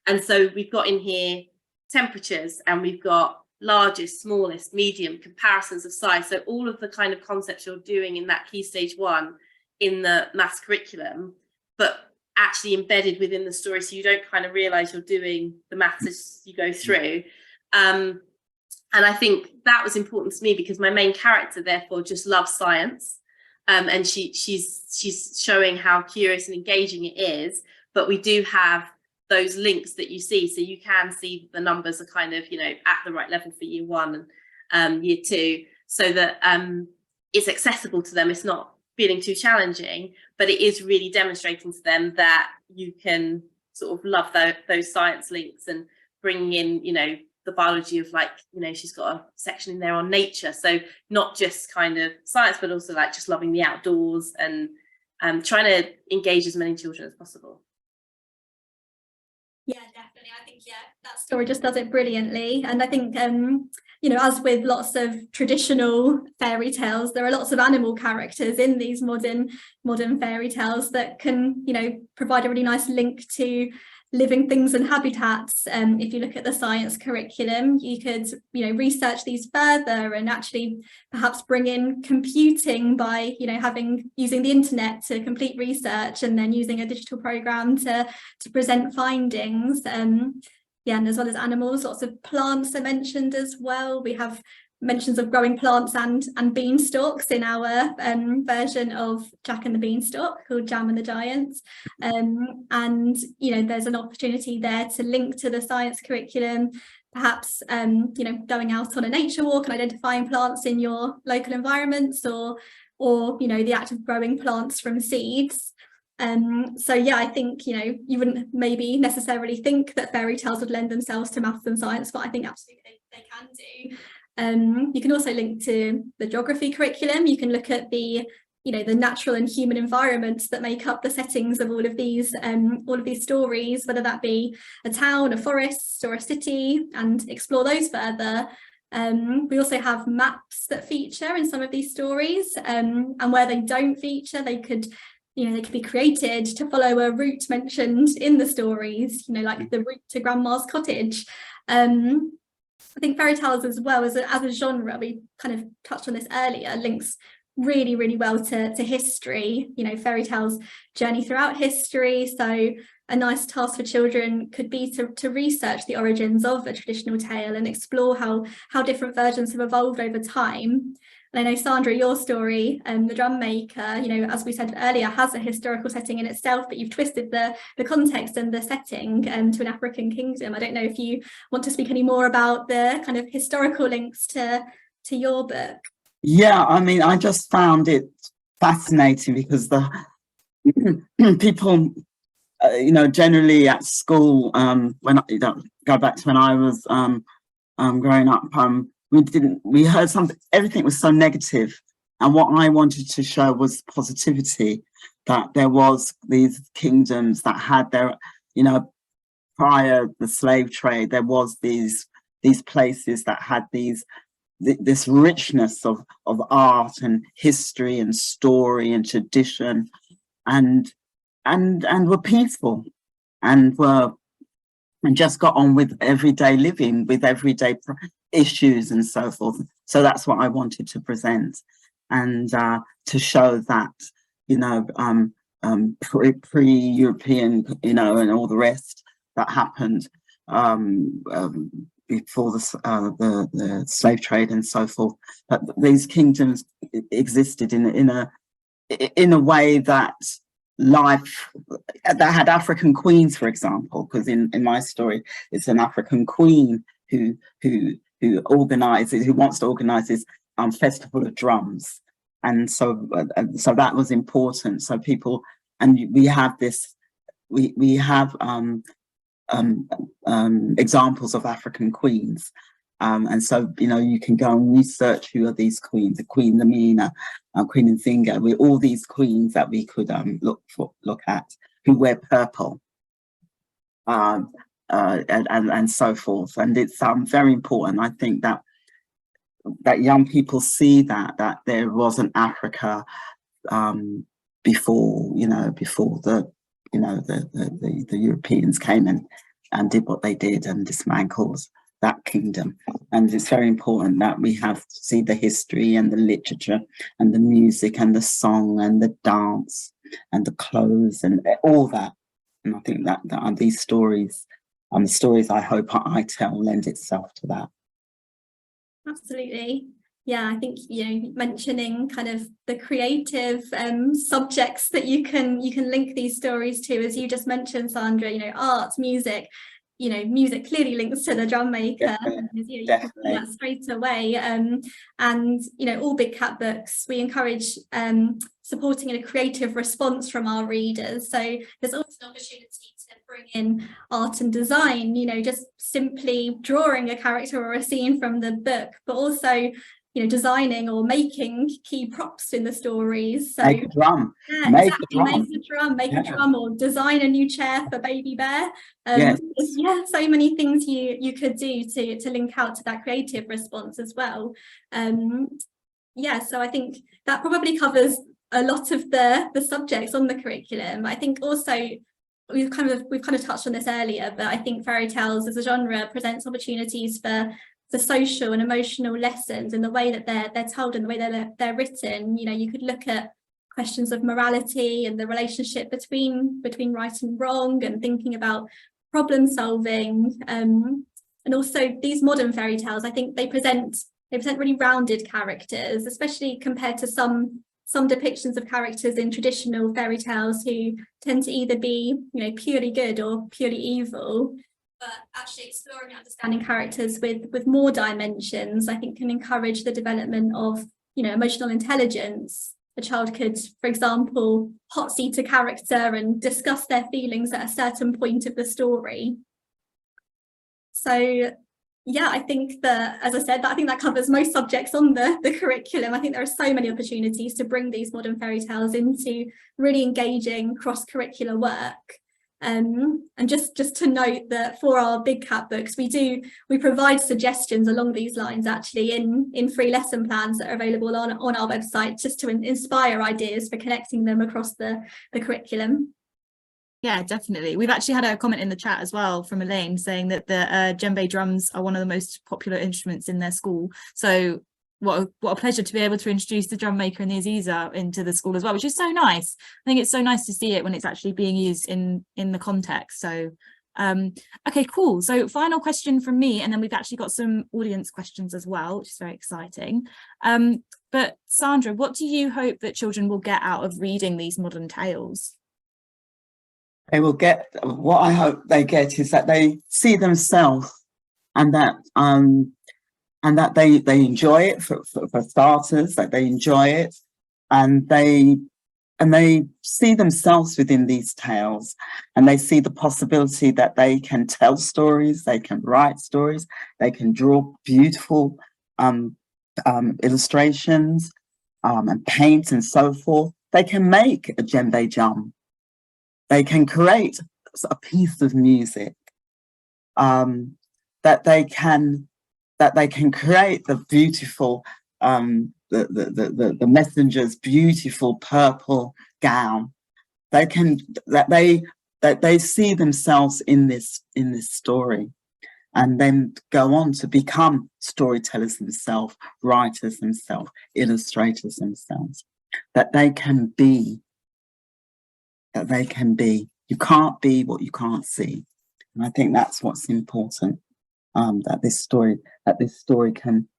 And so we've got in here temperatures, and we've got largest, smallest, medium, comparisons of size. So all of the kind of concepts you're doing in that Key Stage 1 in the maths curriculum, but actually embedded within the story, so you don't kind of realize you're doing the maths as you go through. And I think that was important to me because my main character therefore just loves science, and she's showing how curious and engaging it is, but we do have those links that you see, so you can see the numbers are kind of, you know, at the right level for year 1 and year 2, so that it's accessible to them. It's not feeling too challenging, but it is really demonstrating to them that you can sort of love those science links, and bringing in, you know, the biology of, like, you know, she's got a section in there on nature, so not just kind of science, but also like just loving the outdoors and trying to engage as many children as possible. Yeah, definitely. I think, yeah, that story just does it brilliantly. And I think, you know, as with lots of traditional fairy tales, there are lots of animal characters in these modern fairy tales that can, you know, provide a really nice link to living things and habitats. If you look at the science curriculum, you could, you know, research these further and actually perhaps bring in computing by, you know, using the internet to complete research, and then using a digital program to present findings. Yeah, and as well as animals, lots of plants are mentioned as well. We have mentions of growing plants and beanstalks in our version of Jack and the Beanstalk, called Jam and the Giants. And, you know, there's an opportunity there to link to the science curriculum, perhaps, you know, going out on a nature walk and identifying plants in your local environments, or, you know, the act of growing plants from seeds. So yeah, I think, you know, you wouldn't maybe necessarily think that fairy tales would lend themselves to maths and science, but I think absolutely they can do. You can also link to the geography curriculum. You can look at the, you know, the natural and human environments that make up the settings of all of these stories, whether that be a town, a forest, or a city, and explore those further. We also have maps that feature in some of these stories, and where they don't feature, they could, you know, they could be created to follow a route mentioned in the stories, you know, like the route to Grandma's cottage. I think fairy tales as well as a genre, we kind of touched on this earlier, links really, really well to history. You know, fairy tales journey throughout history, so a nice task for children could be to research the origins of a traditional tale and explore how different versions have evolved over time. And I know, Sandra, your story, the drum maker, you know, as we said earlier, has a historical setting in itself, but you've twisted the context and the setting to an African kingdom. I don't know if you want to speak any more about the kind of historical links to your book. Yeah, I mean, I just found it fascinating because the people, you know, generally at school, when I, you know, go back to when I was growing up, we heard something, everything was so negative, and what I wanted to show was positivity, that there was these kingdoms that had their, you know, prior the slave trade, there was these places that had this richness of art and history and story and tradition, and were peaceful and just got on with everyday living, with everyday issues and so forth. So that's what I wanted to present, and to show that, you know, pre-European, you know, and all the rest that happened before the slave trade and so forth, but these kingdoms existed in a way that life, that had African queens, for example, because in my story it's an African queen who wants to organize this festival of drums, and so that was important. So people, and we have this, we have examples of African queens, and so, you know, you can go and research who are these queens, the Queen Lamina, Queen Nzinga, with all these queens that we could look at, who wear purple. and so forth. And it's very important. I think that young people see that there was an Africa before the Europeans came and did what they did and dismantled that kingdom. And it's very important that we have to see the history and the literature and the music and the song and the dance and the clothes and all that. And I think that these stories, the stories I hope I tell, lend itself to that. Absolutely. Yeah, I think, mentioning kind of the creative subjects that you can link these stories to, as you just mentioned, Sandra, art, music, music clearly links to the drum maker. You can see that straight away. And all Big Cat books, we encourage supporting a creative response from our readers. So there's always an opportunity to bring in art and design, just simply drawing a character or a scene from the book, but also designing or making key props in the stories. So make a drum, make a drum, or design a new chair for Baby Bear. So many things you could do to link out to that creative response as well. So I think that probably covers a lot of the subjects on the curriculum. I think also we've kind of touched on this earlier, but I think fairy tales as a genre presents opportunities for social and emotional lessons in the way that they're told and the way they're written. You could look at questions of morality and the relationship between right and wrong, and thinking about problem solving. And also these modern fairy tales, I think they present really rounded characters, especially compared to some depictions of characters in traditional fairy tales who tend to either be purely good or purely evil. But actually exploring and understanding characters with more dimensions, I think, can encourage the development of, emotional intelligence. A child could, for example, hot seat a character and discuss their feelings at a certain point of the story. So, yeah, I think that, as I said, I think that covers most subjects on the curriculum. I think there are so many opportunities to bring these modern fairy tales into really engaging cross-curricular work. And just to note that for our Big Cat books, we provide suggestions along these lines actually in free lesson plans that are available on our website, just to inspire ideas for connecting them across the curriculum. Yeah, definitely. We've actually had a comment in the chat as well from Elaine saying that the djembe drums are one of the most popular instruments in their school. So what a pleasure to be able to introduce the drum maker and the Aziza into the school as well, which is so nice. I think it's so nice to see it when it's actually being used in the context. So okay, cool. So final question from me, and then we've actually got some audience questions as well, which is very exciting. But Sandra, what do you hope that children will get out of reading these modern tales? They will get, what I hope they get is that they see themselves, and that they enjoy it for starters, that they enjoy it, and they see themselves within these tales, and they see the possibility that they can tell stories, they can write stories, they can draw beautiful illustrations and paint and so forth. They can make a djembe drum. They can create a piece of music. That they can create the beautiful the messenger's beautiful purple gown. They see themselves in this story, and then go on to become storytellers themselves, writers themselves, illustrators themselves. That they can be. You can't be what you can't see, and I think that's what's important. That this story can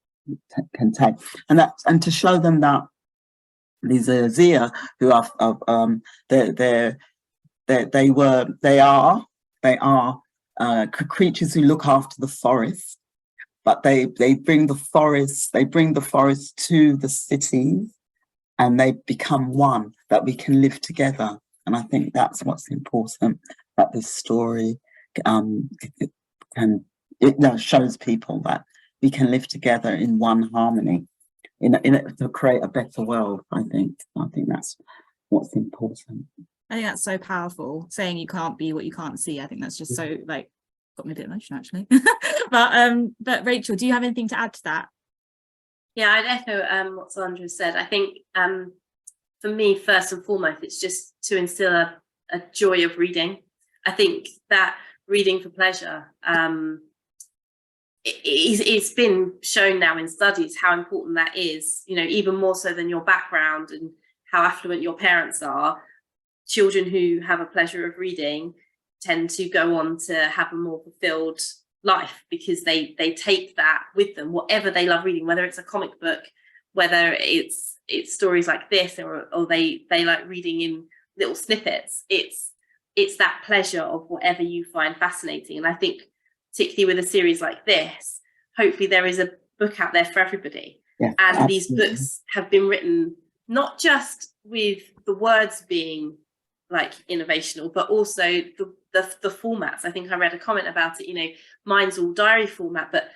take, and to show them that these Aziza, who are creatures who look after the forest, but they bring the forest to the cities, and they become one, that we can live together. And I think that's what's important, that this story shows people that we can live together in one harmony, to create a better world. I think that's what's important. I think that's so powerful, saying you can't be what you can't see. I think that's just so got me a bit emotional actually. But Rachel, do you have anything to add to that? Yeah, I'd echo what Sandra said. I think for me, first and foremost, it's just to instill a joy of reading. I think that reading for pleasure, it's been shown now in studies how important that is, you know, even more so than your background and how affluent your parents are. Children who have a pleasure of reading tend to go on to have a more fulfilled life because they take that with them, whatever they love reading, whether it's a comic book, whether it's stories like this, or they like reading in little snippets. It's that pleasure of whatever you find fascinating. And I think particularly with a series like this, hopefully there is a book out there for everybody. Yeah, and absolutely. These books have been written not just with the words being like innovational, but also the formats. I think I read a comment about it, you know, mine's all diary format, but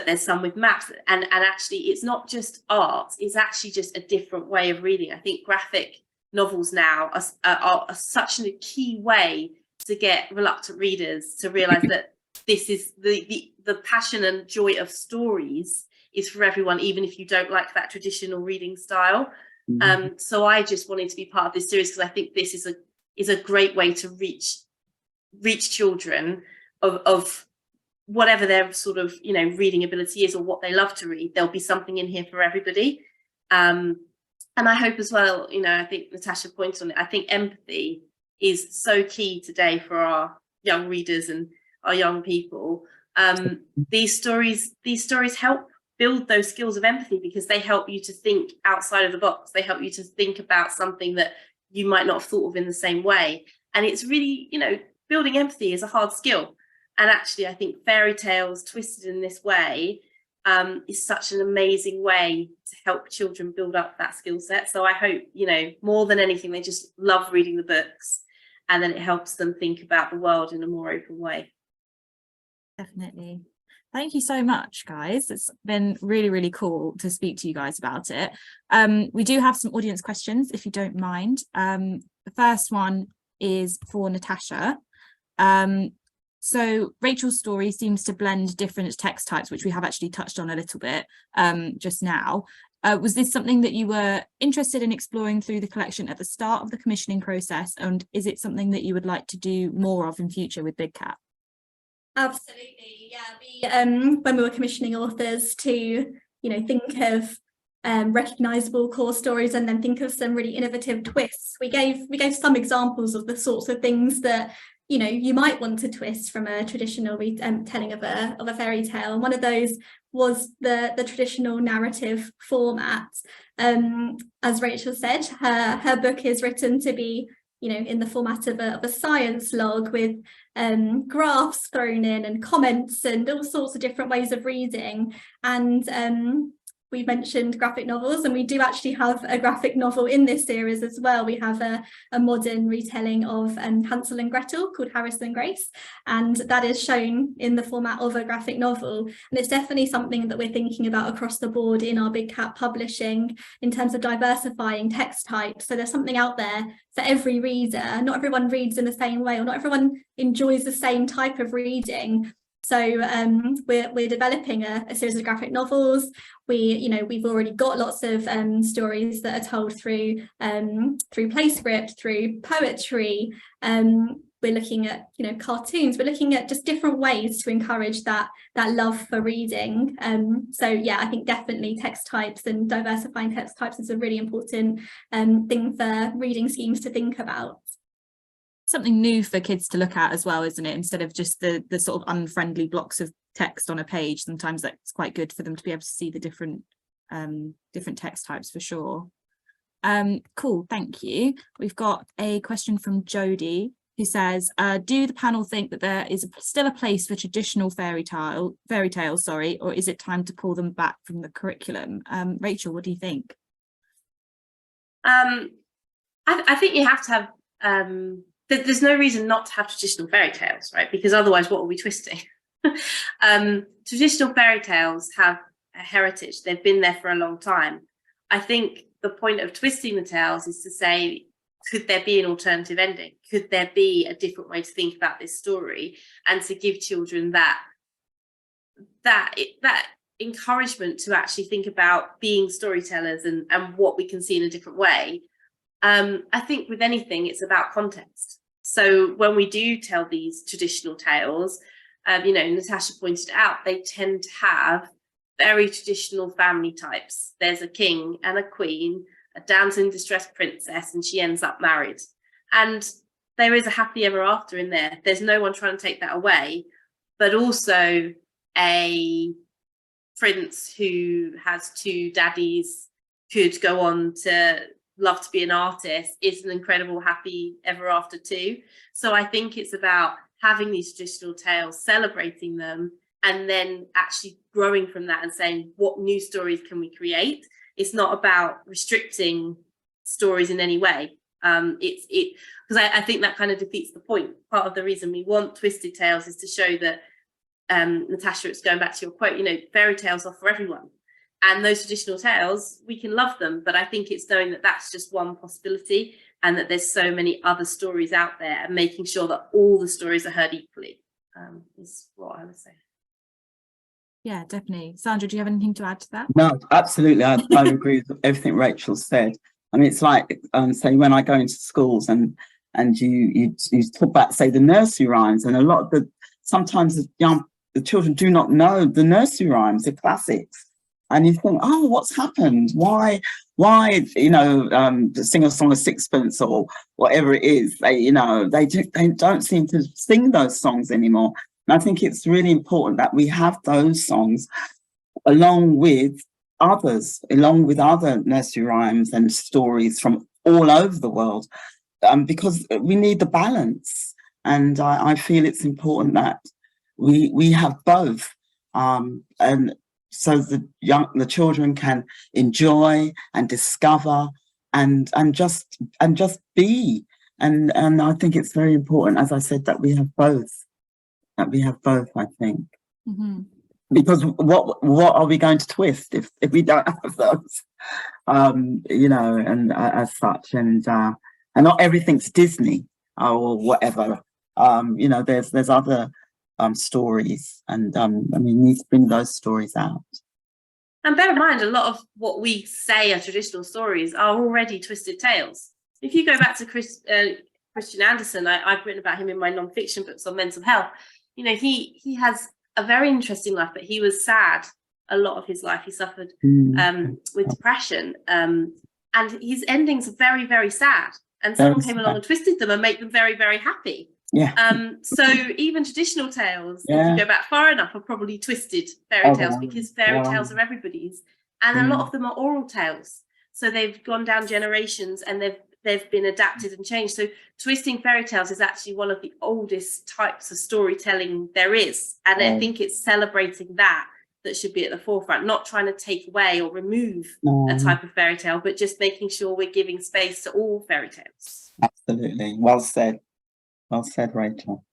there's some with maps, and actually it's not just art, it's actually just a different way of reading. I think graphic novels now are such a key way to get reluctant readers to realize that this is the passion and joy of stories is for everyone, even if you don't like that traditional reading style. So I just wanted to be part of this series because I think this is a great way to reach children of whatever their sort of, you know, reading ability is or what they love to read. There'll be something in here for everybody. And I hope as well, you know, I think Natasha pointed on it, I think empathy is so key today for our young readers and our young people. These stories help build those skills of empathy because they help you to think outside of the box. They help you to think about something that you might not have thought of in the same way. And it's really, you know, building empathy is a hard skill. And actually, I think fairy tales twisted in this way is such an amazing way to help children build up that skill set. So I hope, you know, more than anything, they just love reading the books, and then it helps them think about the world in a more open way. Definitely. Thank you so much, guys. It's been really, really cool to speak to you guys about it. We do have some audience questions, if you don't mind. The first one is for Natasha. So Rachel's story seems to blend different text types, which we have actually touched on a little bit just now. Was this something that you were interested in exploring through the collection at the start of the commissioning process? And is it something that you would like to do more of in future with Big Cat? Absolutely, yeah. When we were commissioning authors to, you know, think of recognizable core stories and then think of some really innovative twists, we gave some examples of the sorts of things that, you know, you might want to twist from a traditional telling of a fairy tale. And one of those was the traditional narrative format. As Rachel said, her book is written to be, you know, in the format of a science log with graphs thrown in and comments and all sorts of different ways of reading. And we mentioned graphic novels, and we do actually have a graphic novel in this series as well. We have a modern retelling of Hansel and Gretel called Harris and Grace, and that is shown in the format of a graphic novel. And it's definitely something that we're thinking about across the board in our Big Cat publishing in terms of diversifying text types. So there's something out there for every reader. Not everyone reads in the same way, or not everyone enjoys the same type of reading. So we're developing a series of graphic novels. We've already got lots of stories that are told through play script, through poetry. We're looking at, you know, cartoons. We're looking at just different ways to encourage that love for reading. So yeah, I think definitely text types and diversifying text types is a really important thing for reading schemes to think about. Something new for kids to look at as well, isn't it? Instead of just the sort of unfriendly blocks of text on a page, sometimes that's quite good for them to be able to see the different text types for sure. Cool, thank you. We've got a question from Jodie who says, do the panel think that there is still a place for traditional fairy tales, or is it time to pull them back from the curriculum? Rachel, what do you think? I think you have to have there's no reason not to have traditional fairy tales, right? Because otherwise, what are we twisting? Traditional fairy tales have a heritage. They've been there for a long time. I think the point of twisting the tales is to say could there be an alternative ending? Could there be a different way to think about this story? And to give children that encouragement to actually think about being storytellers and what we can see in a different way. I think with anything, it's about context. So when we do tell these traditional tales, Natasha pointed out, they tend to have very traditional family types. There's a king and a queen, a damsel in distress princess, and she ends up married. And there is a happy ever after in there. There's no one trying to take that away, but also a prince who has two daddies, could go on to love to be an artist, is an incredible happy ever after too. So I think it's about having these traditional tales, celebrating them, and then actually growing from that and saying, what new stories can we create? It's not about restricting stories in any way. Because I think that kind of defeats the point. Part of the reason we want twisted tales is to show that, Natasha, it's going back to your quote, fairy tales are for everyone. And those traditional tales, we can love them, but I think it's knowing that that's just one possibility and that there's so many other stories out there, and making sure that all the stories are heard equally, is what I would say. Yeah, definitely. Sandra, do you have anything to add to that? No, absolutely. I agree with everything Rachel said. I mean, it's like, say, when I go into schools and you talk about, say, the nursery rhymes, and a lot of sometimes the children do not know the nursery rhymes, the classics. And you think, oh, what's happened? Why, sing a song of sixpence or whatever it is. They don't seem to sing those songs anymore. And I think it's really important that we have those songs along with other nursery rhymes and stories from all over the world, because we need the balance. And I feel it's important that we have both, and so the children can enjoy and discover and just be. And I think it's very important, as I said, that we have both. I think. Mm-hmm. Because what are we going to twist if we don't have those? And as such, and not everything's Disney or whatever. There's other stories, and we need to bring those stories out. And bear in mind, a lot of what we say are traditional stories are already twisted tales. If you go back to Christian Andersen, I've written about him in my non-fiction books on mental health. He has a very interesting life, but he was sad a lot of his life. He suffered with depression, and his endings are very, very sad. And someone came along and twisted them and made them very, very happy. Yeah. So even traditional tales, if you go back far enough, are probably twisted fairy tales, because fairy tales are everybody's, and a lot of them are oral tales. So they've gone down generations and they've been adapted and changed. So twisting fairy tales is actually one of the oldest types of storytelling there is. And I think it's celebrating that should be at the forefront, not trying to take away or remove a type of fairy tale, but just making sure we're giving space to all fairy tales. Absolutely. Well said, Rachel.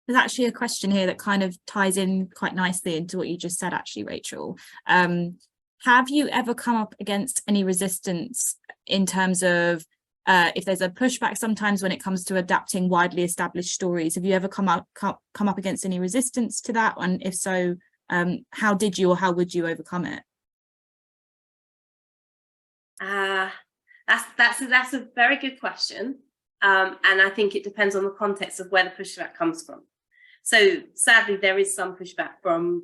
There's actually a question here that kind of ties in quite nicely into what you just said, actually, Rachel. Have you ever come up against any resistance in terms of if there's a pushback sometimes when it comes to adapting widely established stories? Have you ever come up against any resistance to that? And if so, how did you, or how would you overcome it? That's a very good question, and I think it depends on the context of where the pushback comes from. So sadly, there is some pushback from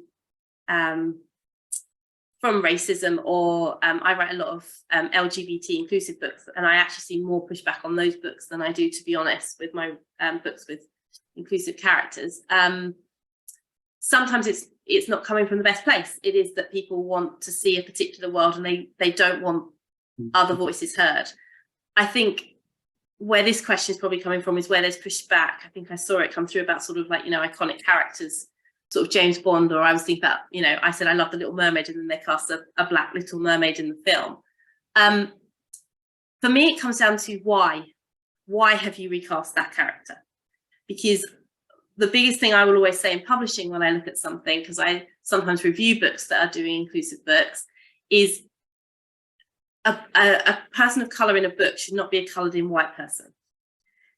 racism, or I write a lot of LGBT inclusive books, and I actually see more pushback on those books than I do, to be honest, with my books with inclusive characters. Sometimes it's not coming from the best place. It is that people want to see a particular world, and they don't want other voices heard. I think where this question is probably coming from is where there's pushback. I think I saw it come through about sort of like, iconic characters, sort of James Bond, or I was thinking about, I said I love the Little Mermaid, and then they cast a black Little Mermaid in the film. For me, it comes down to why have you recast that character? Because the biggest thing I will always say in publishing when I look at something, because I sometimes review books that are doing inclusive books, is a person of colour in a book should not be a coloured-in white person.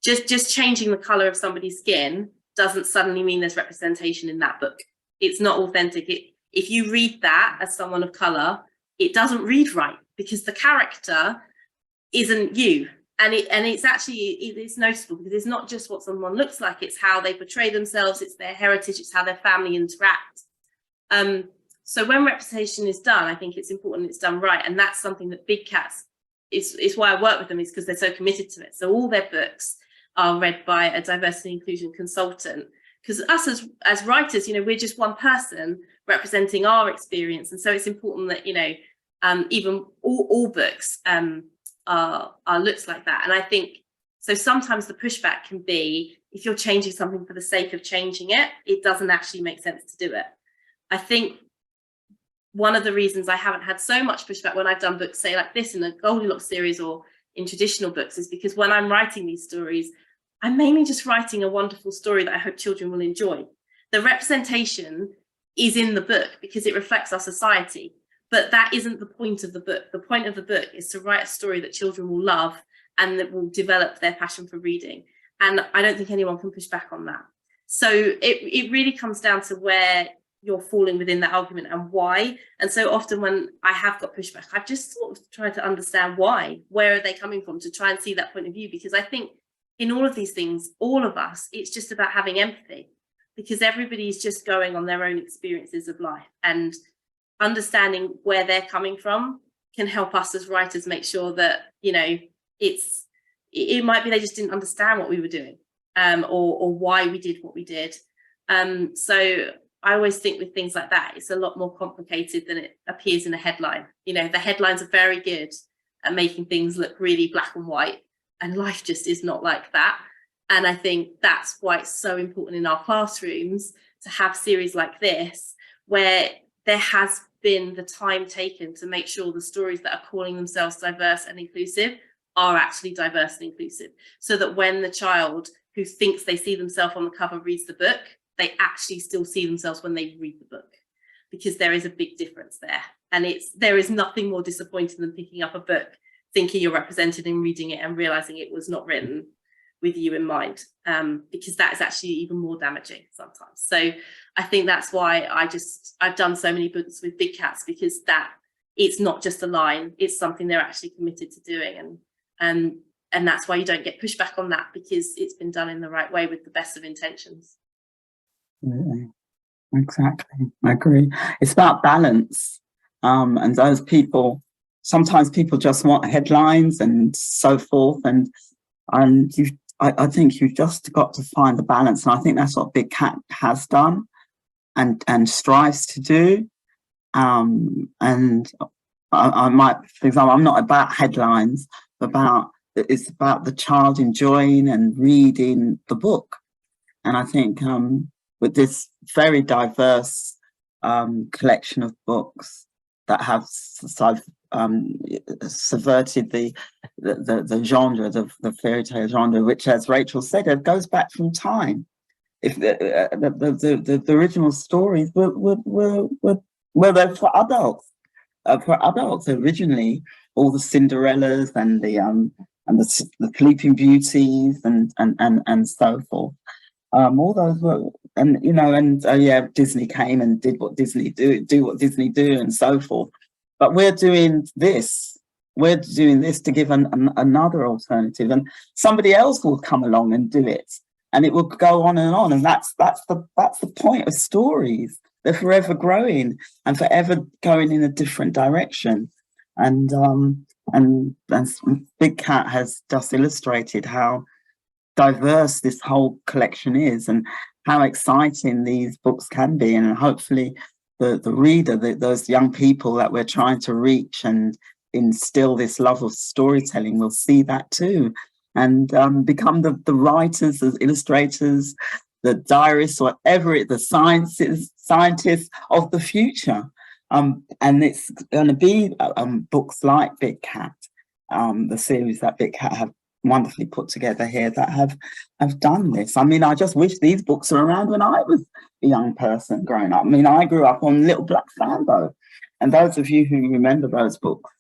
Just changing the colour of somebody's skin doesn't suddenly mean there's representation in that book. It's not authentic. If you read that as someone of colour, it doesn't read right, because the character isn't you. And it's noticeable, because it's not just what someone looks like, it's how they portray themselves, it's their heritage, it's how their family interact. So when representation is done, I think it's important it's done right. And that's something that Big Cats is why I work with them, is because they're so committed to it. So all their books are read by a diversity and inclusion consultant, because us as writers, we're just one person representing our experience. And so it's important that, even all books are looks like that. And I think, so sometimes the pushback can be, if you're changing something for the sake of changing it, it doesn't actually make sense to do it. I think one of the reasons I haven't had so much pushback when I've done books, say like this in the Goldilocks series or in traditional books, is because when I'm writing these stories, I'm mainly just writing a wonderful story that I hope children will enjoy. The representation is in the book because it reflects our society, but that isn't the point of the book. The point of the book is to write a story that children will love and that will develop their passion for reading. And I don't think anyone can push back on that. So it really comes down to where you're falling within that argument and why. And so often when I have got pushback, I've just sort of tried to understand why, where are they coming from, to try and see that point of view. Because I think in all of these things, all of us, it's just about having empathy, because everybody's just going on their own experiences of life, and understanding where they're coming from can help us as writers make sure that, it might be they just didn't understand what we were doing, or why we did what we did. So I always think with things like that, it's a lot more complicated than it appears in a headline. The headlines are very good at making things look really black and white, and life just is not like that. And I think that's why it's so important in our classrooms to have series like this, where there has been the time taken to make sure the stories that are calling themselves diverse and inclusive are actually diverse and inclusive, so that when the child who thinks they see themselves on the cover reads the book, they actually still see themselves when they read the book, because there is a big difference there. And there is nothing more disappointing than picking up a book, thinking you're represented and reading it and realizing it was not written with you in mind, because that is actually even more damaging sometimes. So I think that's why I've done so many books with Big Cats, because that it's not just a line, it's something they're actually committed to doing. And that's why you don't get pushback on that, because it's been done in the right way with the best of intentions. Yeah, exactly. I agree. It's about balance. And those people, sometimes people just want headlines and so forth. And I think you've just got to find the balance. And I think that's what Big Cat has done and strives to do. And I might, for example, I'm not about headlines, it's about the child enjoying and reading the book. And I think with this very diverse collection of books that have subverted the genre, the fairy tale genre, which, as Rachel said, it goes back from time. If the original stories were there for adults. Originally, all the Cinderellas and the Sleeping Beauties and so forth. All those were, Disney came and did what Disney do what Disney do, and so forth. But we're doing this to give another alternative, and somebody else will come along and do it, and it will go on, and that's the point of stories. They're forever growing and forever going in a different direction, and Big Cat has just illustrated how diverse this whole collection is and how exciting these books can be. And hopefully the reader, those young people that we're trying to reach and instill this love of storytelling, will see that too, and become the writers, the illustrators, the diarists, whatever the scientists of the future. And it's going to be books like Big Cat, the series that Big Cat have wonderfully put together here, that have done this. I mean, I just wish these books were around when I was a young person growing up. I mean, I grew up on Little Black Sambo, and those of you who remember those books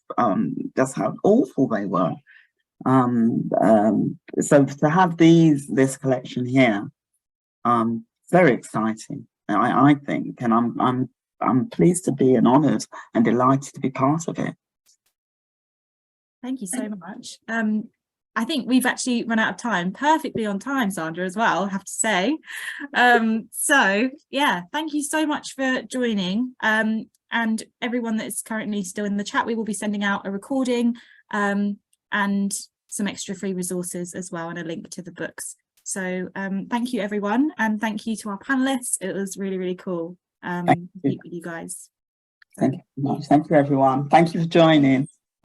just how awful they were. So to have this collection here, very exciting, I think, and I'm pleased to be and honoured and delighted to be part of it. Thank you so much. I think we've actually run out of time, perfectly on time, Sandra, as well, I have to say. So yeah, thank you so much for joining. And everyone that is currently still in the chat, we will be sending out a recording and some extra free resources as well, and a link to the books. So thank you, everyone, and thank you to our panelists. It was really, really cool to speak with you guys. Thank you very much. Thank you, everyone. Thank you for joining.